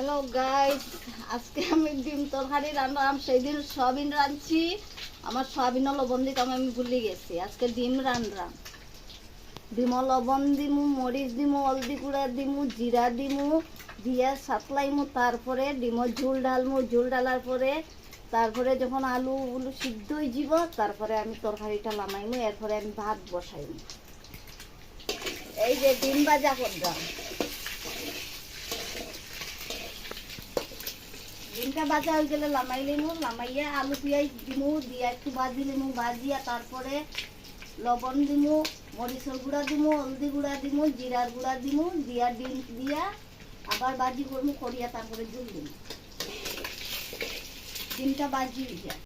Hello guys, আজকে আমি ডিম তরকারি রান্নাম। সেই দিন সয়াবিন রাঁধছি, আমার সয়াবিন লবণ দিতাম আমি ভুলে গেছি। আজকে ডিম রান্নাম। ডিম লবণ দিমু, মরিচ দিমু, হলদি গুঁড়া দিমু, জিরা দিমু, দিয়া সাতলাইমু। তারপরে ডিমর ঝুল ঢালমু। ঝুল ঢালার পরে তারপরে যখন আলু সিদ্ধ হয়ে যাব, তারপরে আমি তরকারিটা নামাইমু। এরপরে আমি ভাত বসাইমু। এই যে ডিম ভাজা করলাম। ডিমটা ভাজা হয়ে গেলে লামাই লিমু। লামাইয়া আলু পেঁয়াজ দিমু, দিয়া একটু ভাজি লিমু। ভাজিয়া তারপরে লবণ দিমু, মরিচের গুঁড়া দিমু, হলদি গুঁড়া দিমু, জিরার গুঁড়া দিমু। দিয়া ডিম দিয়া আবার ভাজি করমু, করিয়া তারপরে জল দিমু। ডিমটা ভাজি হয়ে যায়।